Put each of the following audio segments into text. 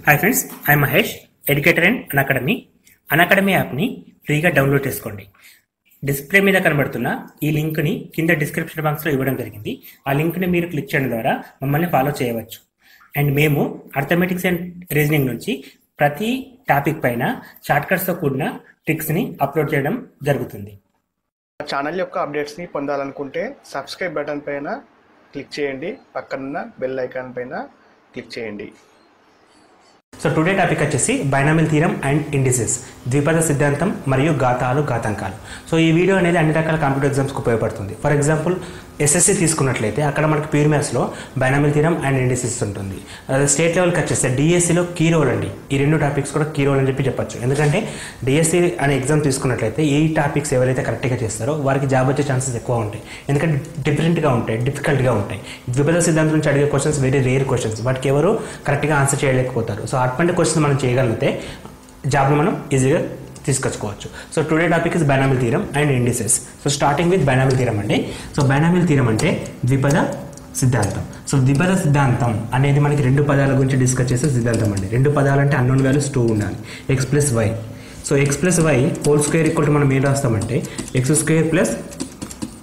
Hi friends, I Mahesh, educator and Unacademy యాప్ని ఫ్రీగా download చేసుకోండి. డిస్ప్లే మీద కనబడుతున్న ఈ లింక్ని కింద డిస్క్రిప్షన్ బాక్స్లో ఇవ్వడం జరిగింది. ఆ లింక్ని మీరు క్లిక్ చేయడం ద్వారా మమ్మల్ని ఫాలో చేయవచ్చు. అండ్ మేము అర్థమెటిక్స్ అండ్ రీజనింగ్ నుంచి ప్రతి టాపిక్ పైన షార్ట్కట్స్తో కూడిన ట్రిక్స్ని అప్లోడ్ చేయడం జరుగుతుంది. ఛానల్ యొక్క అప్డేట్స్ని పొందాలనుకుంటే సబ్స్క్రైబ్ బటన్ పైన క్లిక్ చేయండి, పక్కనున్న బెల్ ఐకాన్ పైన క్లిక్ చేయండి. సో టుడే టాపిక్ వచ్చేసి బైనామిల్ థీరం అండ్ ఇండిసెస్, ద్విపద సిద్ధాంతం మరియు ఘాతాంకాలు. సో ఈ వీడియో అనేది అన్ని రకాల కాంపిటేటివ్ ఎగ్జామ్స్కి ఉపయోగపడుతుంది. ఫర్ ఎగ్జాంపుల్ ఎస్ఎస్సి తీసుకున్నట్లయితే అక్కడ మనకి ప్యూర్ మ్యాథ్స్లో బైనామిల్ థీరం అండ్ ఇండిసెస్ ఉంటుంది. స్టేట్ లెవెల్కి వచ్చేస్తే డిఎస్సిలో కీ రోల్ అండి. ఈ రెండు టాపిక్స్ కూడా కీ రోల్ అని చెప్పచ్చు. ఎందుకంటే డిఎస్సి అనే ఎగ్జామ్ తీసుకున్నట్లయితే ఈ టాపిక్స్ ఎవరైతే కరెక్ట్గా చేస్తారో వారికి జాబ్ వచ్చే ఛాన్సెస్ ఎక్కువ ఉంటాయి. ఎందుకంటే డిఫరెంట్గా ఉంటాయి, డిఫికల్ట్గా ఉంటాయి. ద్విపద సిద్ధాంతం నుంచి అడిగే క్వశ్చన్స్ వెరీ రేర్ క్వశ్చన్స్, వాటికి ఎవరు కరెక్ట్గా ఆన్సర్ చేయలేకపోతారు. సో అటువంటి క్వశ్చన్స్ మనం చేయగలిగితే జాబ్ని మనం ఈజీగా తీసుకొచ్చుకోవచ్చు. So today topic is binomial theorem and indices. So starting with binomial theorem అండి. సో బైనామిల్ థీరం అంటే ద్విపద సిద్ధాంతం. సో ద్విపద సిద్ధాంతం అనేది మనకి రెండు పదాల గురించి డిస్కస్ చేసే సిద్ధాంతం అండి. రెండు పదాలు అంటే అన్నోన్ వాల్యూస్ 2 ఉండాలి, x plus y. So x plus y whole square equal to మనం ఏం రాస్తామంటే x square plus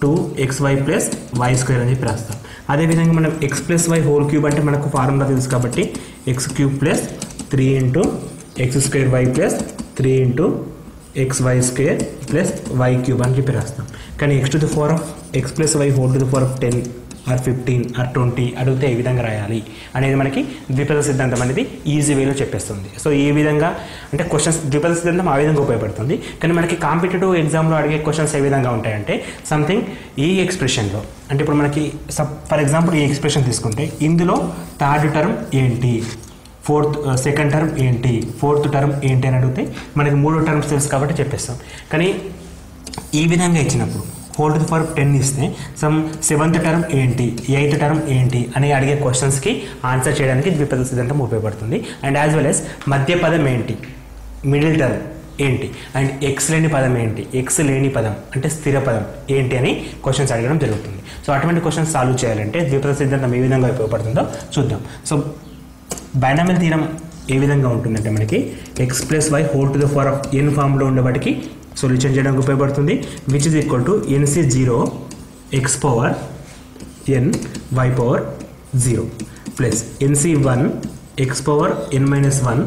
2xy plus y square అని చెప్పి రాస్తాం. అదేవిధంగా మనం x plus y whole cube అంటే మనకు ఫార్ములా తెలుసు కాబట్టి x cube plus 3 into x square y plus 3 into xy square plus y cube అని చెప్పి రాస్తాం. కానీ x to the power of x plus y whole to the power of 10 or 15 or 20 అడిగితే ఏ విధంగా రాయాలి అనేది మనకి ద్విపద సిద్ధాంతం అనేది ఈజీ వేలో చెప్పేస్తుంది. సో ఈ విధంగా అంటే క్వశ్చన్స్ ద్విపద సిద్ధాంతం ఆ విధంగా ఉపయోగపడుతుంది. కానీ మనకి కాంపిటేటివ్ ఎగ్జామ్లో అడిగే క్వశ్చన్స్ ఏ విధంగా ఉంటాయంటే సంథింగ్ ఈ ఎక్స్ప్రెషన్లో అంటే ఇప్పుడు మనకి ఫర్ ఎగ్జాంపుల్ ఈ ఎక్స్ప్రెషన్ తీసుకుంటే ఇందులో థర్డ్ టర్మ్ ఏంటి, సెకండ్ టర్మ్ ఏంటి, ఫోర్త్ టర్మ్ ఏంటి అని అడిగితే మనకి 3 టర్మ్స్ తెలుసు కాబట్టి చెప్పేస్తాం. కానీ ఈ విధంగా ఇచ్చినప్పుడు హోల్ టు ది పవర్ 10 ఇస్తే సమ్ 7th టర్మ్ ఏంటి, 8th టర్మ్ ఏంటి అని అడిగే క్వశ్చన్స్కి ఆన్సర్ చేయడానికి ద్విపద సిద్ధాంతం ఉపయోగపడుతుంది. అండ్ యాజ్ వెల్ యాజ్ మధ్య పదం ఏంటి, మిడిల్ టర్మ్ ఏంటి, అండ్ ఎక్స్ లేని పదం ఏంటి, ఎక్స్ లేని పదం అంటే స్థిర పదం ఏంటి అని క్వశ్చన్స్ అడగడం జరుగుతుంది. సో అటువంటి క్వశ్చన్స్ సాల్వ్ చేయాలంటే ద్విపద సిద్ధాంతం ఏ విధంగా ఉపయోగపడుతుందో చూద్దాం. సో బైనామిల్ థీరం ఏ విధంగా ఉంటుందంటే మనకి x plus y whole to the power of n ఫామ్లో ఉండే వాటికి సొల్యూషన్ చేయడానికి ఉపయోగపడుతుంది. Which is equal to NC0 x power n y power 0 plus NC1 x power n minus 1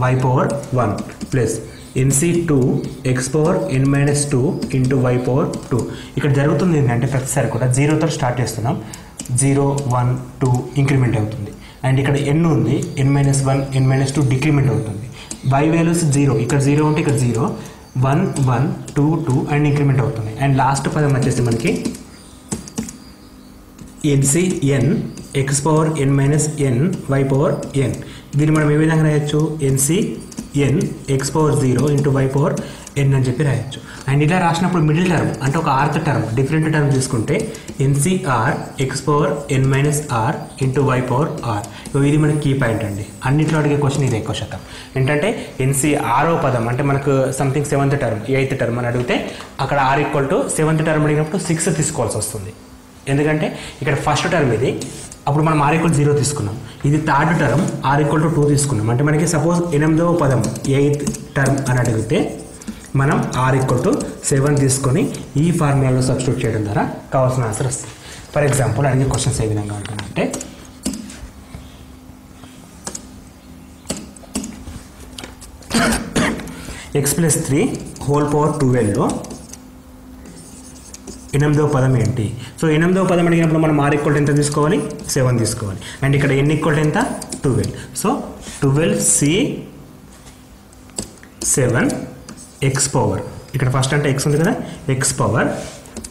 y power 1 plus NC2 x power n minus 2 into y power 2. ఇక్కడ జరుగుతుంది ఏంటంటే ప్రతిసారి కూడా 0తో స్టార్ట్ చేస్తున్నాం, 0 1 2 ఇంక్రిమెంట్ అవుతుంది. అండ్ ఇక్కడ n ఉంది, n minus 1 n minus 2 decrement అవుతుంది. y వాల్యూస్ 0, ఇక్కడ 0 ఉంటే ఇక్కడ 0, 1 1 2 2 అండ్ ఇంక్రిమెంట్ అవుతుంది. అండ్ లాస్ట్ పదం వచ్చేసి మనకి NCn x power n minus n y power n. దీన్ని మనం ఏ విధంగా రాయొచ్చు, NCn x power 0 into y power n అని చెప్పి రాయొచ్చు. అండ్ ఇలా రాసినప్పుడు మిడిల్ టర్మ్ అంటే ఒక ఆర్త్ టర్మ్ డిఫరెంట్ టర్మ్ తీసుకుంటే NCr x power n minus r into y power r. ఇది మనకి కీ పాయింట్ అండి. అన్నింటిలో అడిగే క్వశ్చన్ ఇది ఎక్కువ శాతం ఏంటంటే NCRO పదం అంటే మనకు something 7th term 8th term అని అడిగితే అక్కడ r equal to 7th term అడిగినప్పుడు 6 తీసుకోవాల్సి వస్తుంది. ఎందుకంటే ఇక్కడ ఫస్ట్ టర్మ్ ఇది, అప్పుడు మనం r ఈక్వల్ 0 తీసుకున్నాం. ఇది third term r equal to 2 తీసుకున్నాం. అంటే మనకి సపోజ్ 8వ పదం 8th టర్మ్ అని అడిగితే మనం r ఈక్వల్ టు 7 తీసుకొని ఈ ఫార్ములాలో సబ్స్టిట్యూట్ చేయడం ద్వారా కావాల్సిన ఆన్సర్ వస్తుంది. ఫర్ ఎగ్జాంపుల్ అడిగే క్వశ్చన్స్ ఏ విధంగా ఉంటాయంటే ఎక్స్ ప్లస్ 3 హోల్ పవర్ 12లో 8వ పదం ఏంటి. సో 8వ పదం అడిగినప్పుడు మనం r ఈక్వల్ ఎంత తీసుకోవాలి, 7 తీసుకోవాలి. అండ్ ఇక్కడ n ఈక్వల్ ఎంత 12. సో 12C7 ఎక్స్ పవర్, ఇక్కడ ఫస్ట్ అంటే ఎక్స్ ఉంది కదా, x power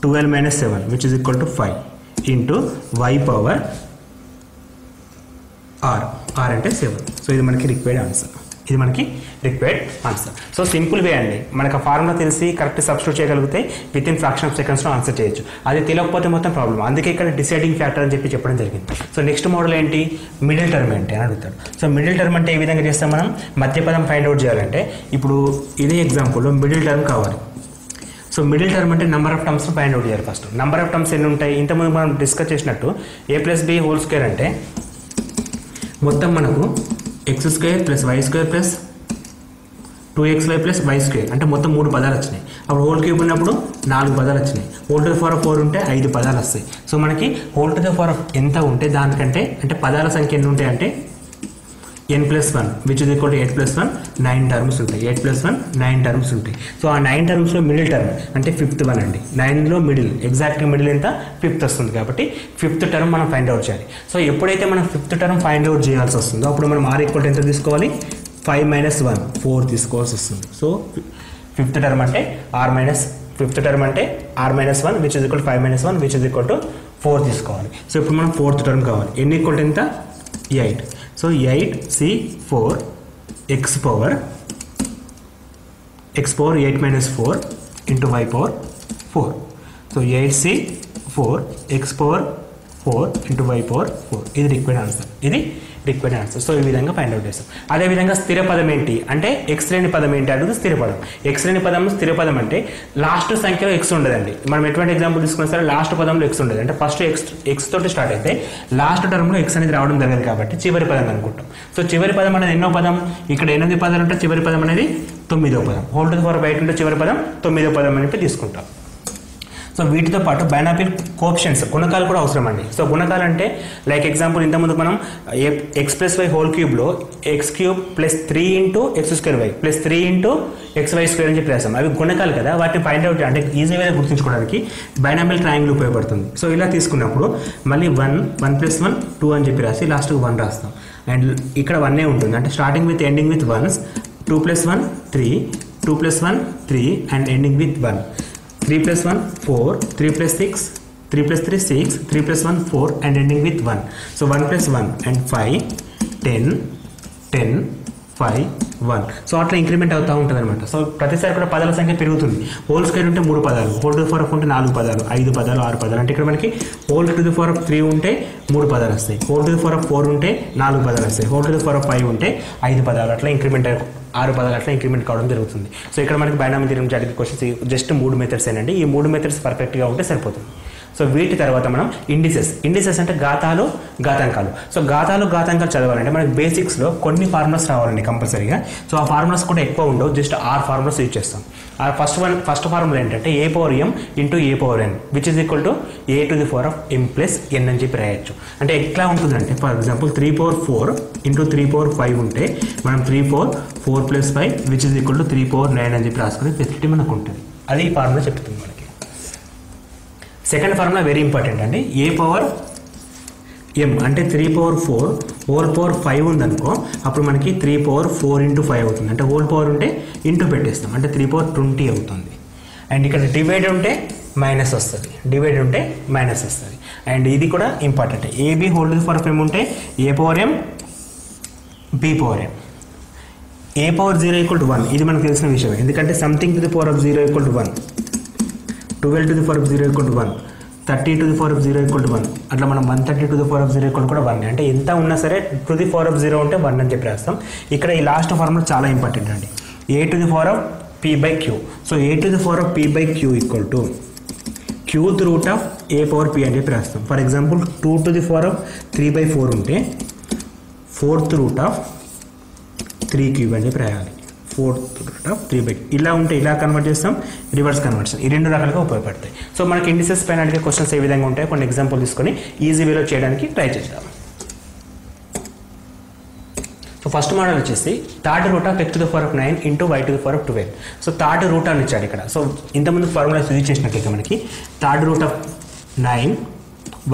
12 minus 7 which is equal to 5 into y power r అంటే 7. సో ఇది మనకి required answer. So simple way అండి. మనకు ఆ ఫార్ములా తెలిసి కరెక్ట్ సబ్స్టిట్యూట్ చేయగలిగితే విత్ ఇన్ ఫ్రాక్షన్ ఆఫ్ సెకండ్స్లో ఆన్సర్ చేయొచ్చు. అది తెలియకపోతే మొత్తం ప్రాబ్లం. అందుకే ఇక్కడ డిసైడింగ్ ఫ్యాక్టర్ అని చెప్పడం జరిగింది. సో నెక్స్ట్ మోడల్ ఏంటి, మిడిల్ టర్మ్ ఏంటి అని అడుగుతాడు. సో మిడిల్ టర్మ్ అంటే ఏ విధంగా చేస్తాం మనం, మధ్య పదం ఫైండ్ అవుట్ చేయాలంటే ఇప్పుడు ఇదే ఎగ్జాంపుల్లో మిడిల్ టర్మ్ కావాలి. సో మిడిల్ టర్మ్ అంటే number of terms find out చేయాలి. ఫస్ట్ నెంబర్ ఆఫ్ టర్మ్స్ ఎన్ని ఉంటాయి, ఇంతకుముందు మనం డిస్కస్ చేసినట్టు a plus b whole square అంటే మొత్తం మనకు x square plus y square plus 2xy plus y square అంటే మొత్తం 3 పదాలు వచ్చినాయి. అప్పుడు హోల్ క్యూబ్ ఉన్నప్పుడు 4 పదాలు వచ్చినాయి. Whole to the power of 4 ఉంటే 5 పదాలు వస్తాయి. సో మనకి whole to the power of ఎంత ఉంటే దానికంటే అంటే పదాల సంఖ్య ఎన్ని ఉంటాయి అంటే n+1 which is equal to 8+1 9 terms ఉంటాయి. 8+1 9 టర్మ్స్ ఉంటాయి. సో ఆ 9 టర్మ్స్లో మిడిల్ టర్మ్ అంటే 5th వన్ అండి. 9లో మిడిల్ ఎగ్జాక్ట్గా మిడిల్ ఎంత 5th వస్తుంది కాబట్టి 5th టర్మ్ మనం ఫైండ్ అవుట్ చేయాలి. సో ఎప్పుడైతే మనం 5th టర్మ్ ఫైండ్ అవుట్ చేయాల్సి వస్తుందో అప్పుడు మనం r ఈక్వల్ ఎంత తీసుకోవాలి 5 - 1 4 తీసుకోవాల్సి వస్తుంది. సో 5th టర్మ్ అంటే r మైనస్ 5th టర్మ్ అంటే r - 1 which is equal to 5 - 1 which is equal to 4 తీసుకోవాలి. సో ఇప్పుడు మనం 4th టర్మ్ కావాలి. n ఈక్వల్ టు ఎంత 8. So 8c4 x power 8 - 4 into y power 4. So 8c4 x power 4 into y power 4 ఇది required answer. ఇది required answer. So ఈ విధంగా find out చేస్తాం. అదేవిధంగా స్థిర పదం ఏంటి అంటే ఎక్స్ లేని పదం ఏంటి అంటే స్థిర పదం. ఎక్స్ లేని పదం స్థిర పదం అంటే లాస్ట్ సంఖ్యలో ఎక్స్ ఉండదండి. మనం ఎటువంటి ఎగ్జాంపుల్ తీసుకున్నా సరే లాస్ట్ పదంలో ఎక్స్ ఉండదు. అంటే ఫస్ట్ ఎక్స్ తోటి స్టార్ట్ అయితే లాస్ట్ టర్మ్లో ఎక్స్ అనేది రావడం జరగదు కాబట్టి చివరి పదం అనుకుంటాం. సో చివరి పదం అనేది ఎన్నో పదం ఇక్కడ 8 పదాలు ఉంటే చివరి పదం అనేది 9వ పదం. హోల్ టు ద పవర్ 8 ఉంటే చివరి పదం 9వ పదం అని తీసుకుంటాం. సో వీటితో పాటు బైనామియల్ కోఎఫిషియంట్స్ గుణకాలు కూడా అవసరం అండి. సో గుణకాలు అంటే లైక్ ఎగ్జాంపుల్ ఇంతకుముందు మనం ఎక్స్ ప్లస్ వై హోల్ క్యూబ్లో x³ + 3 × x²y + 3 × xy² అని చెప్పి రాస్తాం. అవి గుణకాలు కదా, వాటిని ఫైండ్ అవుట్ అంటే ఈజీగా గుర్తుంచుకోవడానికి బైనామియల్ ట్రయాంగిల్ ఉపయోగపడుతుంది. సో ఇలా తీసుకున్నప్పుడు మళ్ళీ 1 + 1 2 అని చెప్పి రాసి లాస్ట్కి 1 రాస్తాం. అండ్ ఇక్కడ 1 ఉంటుంది అంటే starting with ending with 1s 2 + 1 3 2 + 1 3 and ending with 1 3 + 1 4 3 + 6 3 + 3 6 3 + 1 4 and ending with 1. So 1 + 1 and 5 10 10 5 1. So అట్లా ఇంక్రిమెంట్ అవుతూ ఉంటుంది అనమాట. సో ప్రతిసారి కూడా పదాల సంఖ్య పెరుగుతుంది. హోల్ స్క్వేర్ ఉంటే 3 పదాలు, whole to the power of ఉంటే 4 పదాలు, 5 పదాలు, 6 పదాలు. అంటే ఇక్కడ మనకి whole to the power of 3 ఉంటే 3 పదాలు వస్తాయి, whole to the power of 4 ఉంటే 4 పదాలు వస్తాయి, whole to the power of 5 ఉంటే 5 పదాలు. అట్లా ఇంక్రిమెంట్ 6 పదాలు అట్లా ఇంక్రిమెంట్ కావడం జరుగుతుంది. సో ఇక్కడ మనకి బైనామియల్ థియరమ్ అడిగే క్వశ్చన్స్ జస్ట్ 3 మెథడ్స్ ఏనండి. ఈ 3 మెథడ్స్ పర్ఫెక్ట్గా ఉంటే సరిపోతుంది. సో వీటి తర్వాత మనం ఇండిసెస్ అంటే ఘాతాలు ఘాతాంకాలు. సో ఘాతాలు ఘాతాంకాలు చదవాలంటే మనకి బేసిక్స్లో కొన్ని ఫార్ములాస్ రావాలండి కంపల్సరీగా. సో ఆ ఫార్ములాస్ కూడా ఎక్కువ ఉండవు, జస్ట్ 6 ఫార్ములాస్ యూజ్ చేస్తాం. ఆ ఫస్ట్ ఫార్ములా ఏంటంటే a⁴m × a⁴n which is equal to a⁴m + n అని చెప్పి రాయొచ్చు. అంటే ఎట్లా ఉంటుందంటే ఫర్ ఎగ్జాంపుల్ 3⁴4 × 3⁴5 ఉంటే మనం 3⁴4 + 5 విచ్ ఇస్ ఈక్వల్ టు 3⁴9 అని చెప్పి రాసుకునే ఫెసిలిటీ మనకు ఉంటుంది. అది ఈ ఫార్ములా చెప్తుంది మనకి. సెకండ్ ఫార్ములా వెరీ ఇంపార్టెంట్ అండి. a⁴m అంటే 3⁴4 హోల్ పవర్ 5 ఉందనుకో అప్పుడు మనకి 3⁴4 × 5 అవుతుంది. అంటే హోల్ పవర్ ఉంటే ఇంటూ పెట్టేస్తాం అంటే 3⁴20 అవుతుంది. అండ్ ఇక్కడ డివైడ్ ఉంటే మైనస్ వస్తుంది, డివైడ్ ఉంటే మైనస్ వస్తుంది. అండ్ ఇది కూడా important. ab whole to the power of m ఉంటే a⁴m b⁴m. a⁴0 = 1 ఇది మనకు తెలిసిన విషయం. ఎందుకంటే something to the power of 0 = 1, 12 to the power of 0 = 1, 30 to the power of 0 = 1. అట్లా మనం 130 to the power of 0 కూడా 1. అంటే ఎంత ఉన్నా సరే టు ది పవర్ ఆఫ్ 0 ఉంటే 1 అని చెప్పి రాస్తాం. ఇక్కడ ఈ లాస్ట్ ఫార్ములా చాలా ఇంపార్టెంట్ అండి. a⁴p/q. So a⁴p/q = qth root of a⁴p అని చెప్పి రాస్తాం. For example 2 to the power of 3/4 ఉంటే 4th రూట్ ఆఫ్ 3³ అని చెప్పి రాయాలి. 4th రూట్ ఆఫ్ 3/3 ఇలా ఉంటే ఇలా కన్వర్ట్ చేస్తాం, రివర్స్ కన్వర్షన్. ఈ 2 రకాలుగా ఉపయోగపడతాయి. సో మనకి ఇండిసెస్ పైన అడిగే క్వశ్చన్స్ ఏ విధంగా ఉంటాయి కొన్ని ఎగ్జాంపుల్ తీసుకొని ఈజీ వేలో చేయడానికి ట్రై చేద్దాం. సో ఫస్ట్ మోడల్ వచ్చేసి third root of x⁴ 9 × y⁴ 12. So third root అని ఇచ్చాడు ఇక్కడ. సో ఇంతకుముందు ఫార్ములా యూజ్ చేసినట్లయితే మనకి third root of 9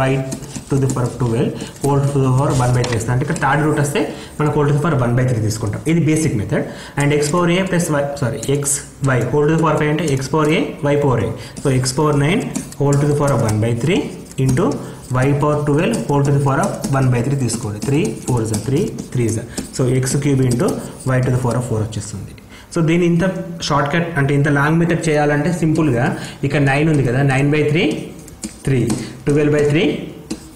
y⁴ 12 whole to the power 1/3 ఇస్తాం. అంటే ఇక్కడ థర్డ్ రూట్ వస్తే మనకు హోల్ టు ద పవర్ 1/3 తీసుకుంటాం. ఇది basic method. And xy whole to the power 5 అంటే xy y⁴a. So x⁴9 whole to the power 1/3 into y⁴12 whole to the power 1/3 తీసుకోవాలి. 3 4 3 3 so x³ into y⁴ 4 వచ్చేస్తుంది. So దీని ఇంత short cut అంటే ఇంత long method చేయాలంటే సింపుల్గా ఇక్కడ 9 ఉంది కదా, 9/3 3 12/3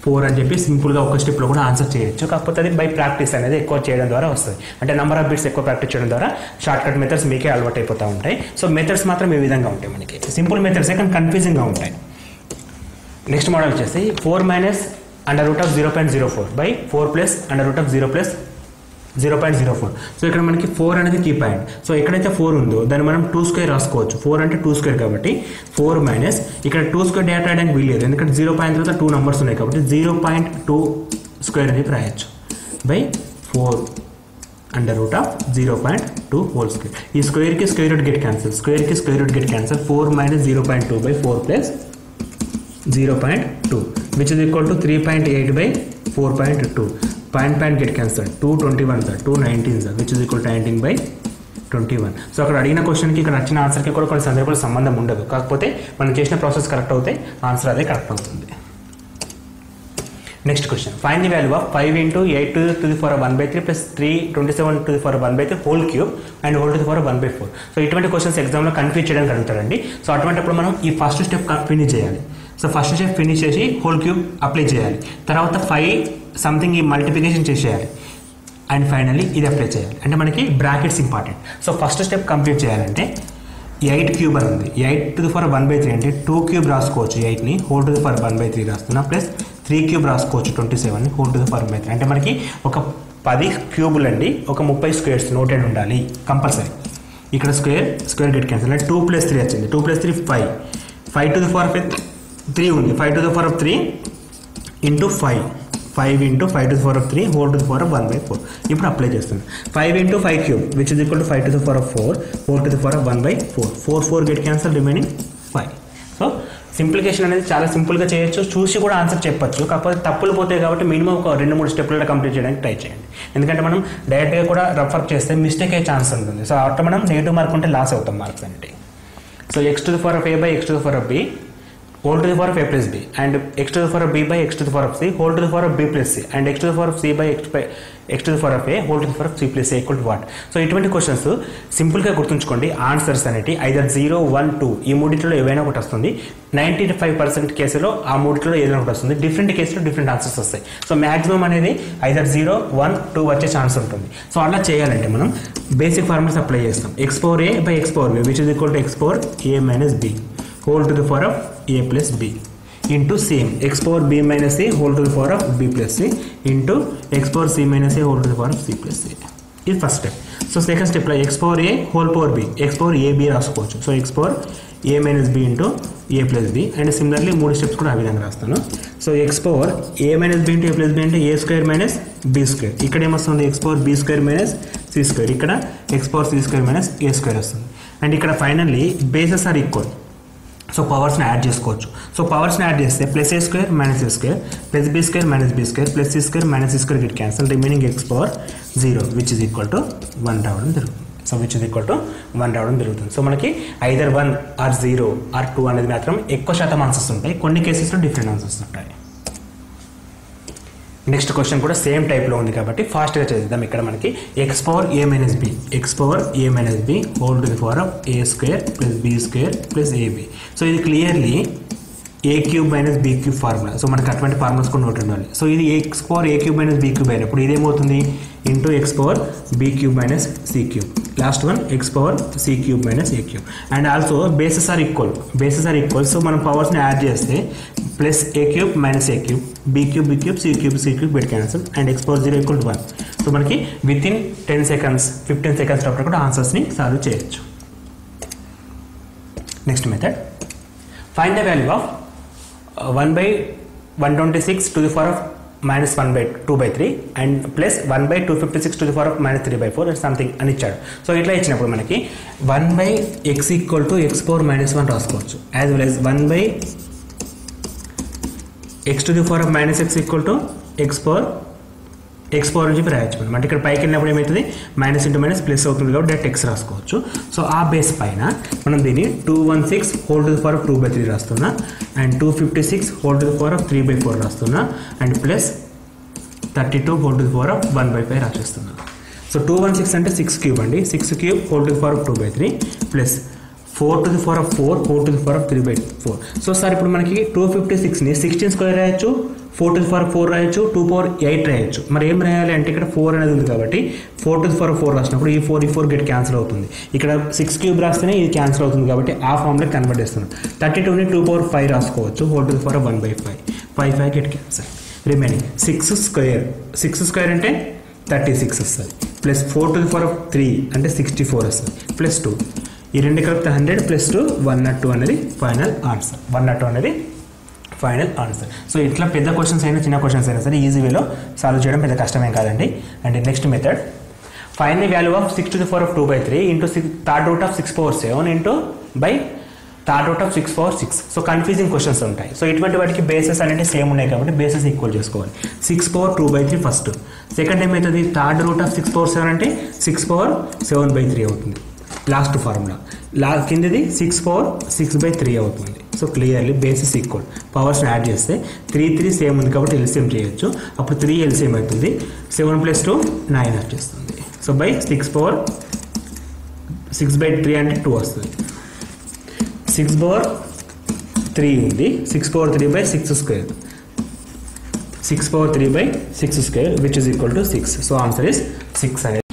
4 అని చెప్పి సింపుల్గా ఒక స్టెప్లో కూడా ఆన్సర్ చేయొచ్చు. కాకపోతే అది బై ప్రాక్టీస్ అనేది ఎక్కువ చేయడం ద్వారా వస్తుంది. అంటే నెంబర్ ఆఫ్ బిట్స్ ఎక్కువ ప్రాక్టీస్ చేయడం ద్వారా షార్ట్ కట్ మెథడ్స్ మీకే అలవాటు అయిపోతూ ఉంటాయి. సో మెథడ్స్ మాత్రం ఈ విధంగా ఉంటాయి మనకి. సింపుల్ మెథడ్స్ కానీ కన్ఫ్యూజింగ్గా ఉంటాయి. నెక్స్ట్ మోడల్ వచ్చేసి 4 - √0.04/4 + √0 + 0.04. సో ఇక్కడ మనకి 4 అనేది కీ పాయింట్. సో ఎక్కడైతే 4 ఉందో దాన్ని మనం 2 స్క్వేర్ రాసుకోవచ్చు. 4 అంటే 2 స్క్వేర్ కాబట్టి 4 మైనస్ ఇక్కడ 2 స్క్వేర్ డేటా రాయడానికి వీల్లేదు, ఎందుకంటే 0 పాయింట్ తర్వాత 2 నెంబర్స్ ఉన్నాయి కాబట్టి 0.2 స్క్వేర్ అనేది రాయొచ్చు by 4 under root of 0.2 whole square. ఈ స్క్వేర్కి స్క్వేర్ రూట్ గెట్ క్యాన్సల్, స్క్వేర్కి square root get cancel. 4 minus 0.2 by 4 plus 0.2 which is equal to 3.8 by 4.2. Point get cancelled. 221 sir, 219 sir, which is equal to 19 by 21. So అక్కడ అడిగిన క్వశ్చన్కి ఇక్కడ వచ్చిన ఆన్సర్కి కూడా కొన్ని సందర్భాలు సంబంధం ఉండదు, కాకపోతే మనం చేసిన ప్రాసెస్ కరెక్ట్ అవుతే ఆన్సర్ అదే కరెక్ట్ అవుతుంది. Next question, find the value of 5 into 8 to the power 1/3 plus 327 to the power 1/3 whole cube and whole to the power 1/4. So ఇటువంటి క్వశ్చన్స్ ఎగ్జామ్లో కన్ఫ్యూజ్ చేయడానికి అడుగుతారండి. సో అటువంటిప్పుడు మనం ఈ ఫస్ట్ స్టెప్ ఫినిష్ చేయాలి. సో ఫస్ట్ స్టెప్ ఫినిష్ చేసి whole cube apply చేయాలి, తర్వాత 5 సంథింగ్ ఈ మల్టిప్లికేషన్ చేసేయాలి అండ్ ఫైనల్లీ ఇది అప్లై చేయాలి. అంటే మనకి brackets important. So first step complete చేయాలంటే 8 క్యూబ్ అని ఉంది, 8 to the power 1/3 అంటే 2 క్యూబ్ రాసుకోవచ్చు, 8ని హోల్ టు ది పవర్ 1/3 రాస్తున్నా, ప్లస్ 3 క్యూబ్ రాసుకోవచ్చు 27ని హోల్ టు ది పవర్ 1/3. అంటే మనకి ఒక 10 క్యూబులు అండి, ఒక 30 స్క్వేర్స్ నోటెడ్ ఉండాలి కంపల్సరీ. ఇక్కడ స్క్వేర్ గెట్ క్యాన్సల్ అంటే 2 + 3 వచ్చింది, 2 + 3 5 to the power 3 ఉంది, 5 to the power 3 into 5 into 5 to the power 3 whole to the power 1/4. ఇప్పుడు అప్లై చేస్తుంది. 5 into 5 cube which is equal to 5 to the power 4 whole to the power 1/4. 4 get cancel, remaining 5. So సింప్లికేషన్ అనేది చాలా సింపుల్గా చేయొచ్చు, చూసి కూడా answer చెప్పొచ్చు, కాకపోతే తప్పులు పోతాయి కాబట్టి మినిమం ఒక 2-3 స్టెప్లలో కంప్లీట్ చేయడానికి ట్రై చేయండి. ఎందుకంటే మనం డైరెక్ట్గా కూడా రఫ్ వర్క్ చేస్తే మిస్టేక్ అయ్యే ఛాన్స్ ఉంటుంది. సో అట్లా మనం నెగిటివ్ మార్క్ ఉంటే లాస్ అవుతాం మార్క్స్ అంటే. So x to the power of a by x to the power of b whole to the power of a plus b and x to the power of b by x to the power of c whole to the power of b plus c and x to the power of c by x to the power of a whole to the power of c plus a equal to what. So ఇటువంటి questions సింపుల్గా గుర్తుంచుకోండి. Answers అనేవి either 0, 1, 2 ఈ మూడిట్లో ఏవైనా ఒకటి వస్తుంది. 95% కేసులో ఆ మూడిట్లో ఏదైనా ఒకటి వస్తుంది. డిఫరెంట్ కేసులో డిఫరెంట్ ఆన్సర్స్ వస్తాయి. సో మ్యాక్సిమం అనేది ఐదర్ 0, 1, 2 వచ్చే ఛాన్స్ ఉంటుంది. సో అలా చేయాలంటే మనం బేసిక్ ఫార్ములాస్ అప్లై చేస్తాం. x power a by x power b which is equal to x power a minus b whole to the power of a plus b into same x power b minus a whole to the power of b plus c into x power c minus a whole to the power of c plus a. ఇది first step. So second స్టెప్లో x power a whole power b, x power a b రాసుకోవచ్చు. So x power a minus b into a plus b and similarly 3 steps కూడా ఆ విధంగా రాస్తాను. So x power a minus b into a plus b అంటే a square minus b square. ఇక్కడ ఏమొస్తుంది x power b square minus c square, ఇక్కడ x power c square minus a square వస్తుంది. And ఇక్కడ finally bases are equal, so పవర్స్ని add చేసుకోవచ్చు. So పవర్స్ని add చేస్తే plus a square minus a square plus b square minus b square plus c square minus c square get cancel, remaining x power 0 which is equal to 1 రావడం జరుగుతుంది. So which is equal to 1 రావడం జరుగుతుంది. So మనకి either 1 or 0 or 2 అనేది మాత్రం ఎక్కువ శాతం answers ఉంటాయి, కొన్ని కేసెస్లో డిఫరెంట్ ఆన్సర్స్ ఉంటాయి. నెక్స్ట్ క్వశ్చన్ కూడా సేమ్ టైప్లో ఉంది కాబట్టి ఫాస్ట్గా చేద్దాం. ఇక్కడ మనకి x power a minus b, x power a minus b whole to the power of a square plus b square plus a b. So ఇది clearly a cube minus b cube formula. So మనకి అటువంటి formulas కూడా note ఉండాలి. So ఇది x power a cube minus b cube అయినప్పుడు ఇదేమవుతుంది into x power be cube minus c cube, last one x power c cube minus a cube. And also bases are equal. So మనం పవర్స్ని add చేస్తే plus a cube minus a cube b cube c cube bet cancel and x power 0 equal to 1. So మనకి within 10 seconds 15 seconds లోపల కూడా ఆన్సర్స్ని solve చేయొచ్చు. Next method, find the value of 1/126 to the power of minus 1/2/3 and plus 1/256 to the power of minus 3/4 and something అని ఇచ్చాడు. So ఇట్లా ఇచ్చినప్పుడు మనకి 1/x equal to x power minus 1 రాసుకోవచ్చు, as well as 1/x to the power of minus x equal to x power అని చెప్పి రాయొచ్చు. అంటే ఇక్కడ పైకి వెళ్ళినప్పుడు ఏమవుతుంది మైనస్ ఇంటూ మైనస్ ప్లస్ అవుతుంది కాబట్టి డైరెక్ట్ ఎక్స్ రాసుకోవచ్చు. సో ఆ బేస్ పైన మనం దీన్ని 216 whole to the power of 2/3 రాస్తున్నా and 256 whole to the power of 3/4 రాస్తున్నా and plus 32 whole to the power of 1/5 రాసేస్తున్నా. సో 216 అంటే 6 క్యూబ్ అండి, 6 cube whole to the power of 2/3 plus 4 to the power of 4 whole to the power of 3/4. So sir ఇప్పుడు మనకి 256ని 16 square రాయొచ్చు, 4 to the power of 4 రాయొచ్చు, 2 power 8 రాయొచ్చు. మరి ఏం రాయాలి అంటే ఇక్కడ 4 అనేది ఉంది కాబట్టి 4 to the power of 4 రాసినప్పుడు ఈ 4 గెట్ క్యాన్సిల్ అవుతుంది. ఇక్కడ 6 క్యూబ్ రాస్తేనే ఇది క్యాన్సిల్ అవుతుంది కాబట్టి ఆ ఫామ్లో కన్వర్ట్ చేస్తున్నాం. 32ని 2 power 5 రాసుకోవచ్చు, whole to the power of 1/5 5 get cancel, remaining 6 square అంటే 36 వస్తుంది. Plus 4 to the power of 3 అంటే 64 వస్తుంది ప్లస్ 2 ఈ రెండు కలిపితే 100 ప్లస్ 2 102 అనేది ఫైనల్ ఆన్సర్ 102 అనేది ఫైనల్ ఆన్సర్. సో ఇట్లా పెద్ద క్వశ్చన్స్ అయినా చిన్న క్వశ్చన్స్ అయినా సరే ఈజీ వేలో సాల్వ్ చేయడం పెద్ద కష్టమేం కాదండి. And next method find the value of 6 to the power of 2/3 into third root of 6/7 into by third root of 6/6. So confusing questions ఉంటాయి. సో ఇటువంటి వాటికి బేసెస్ అనేవి సేమ్ ఉన్నాయి కాబట్టి బేసెస్ ఈక్వల్ చేసుకోవాలి. 6/2/3 ఫస్ట్. సెకండ్ ఏమవుతుంది థర్డ్ రూట్ ఆఫ్ 6/7 అంటే 6/7/3 అవుతుంది లాస్ట్ ఫార్ములా. కిందది 6/6/3 అవుతుంది. So clearly basis equal powers add చేస్తే 3 సేమ్ ఉంది కాబట్టి ఎల్సిఎం చేయొచ్చు. అప్పుడు 3 ఎల్సిఎం అవుతుంది 7 + 2 9 వచ్చేస్తుంది. సో బై 6/6/3 అంటే 2 వస్తుంది. 6/3 ఉంది 6/3/6² 6/3/6² which is equal to 6. So answer is 6 అనేది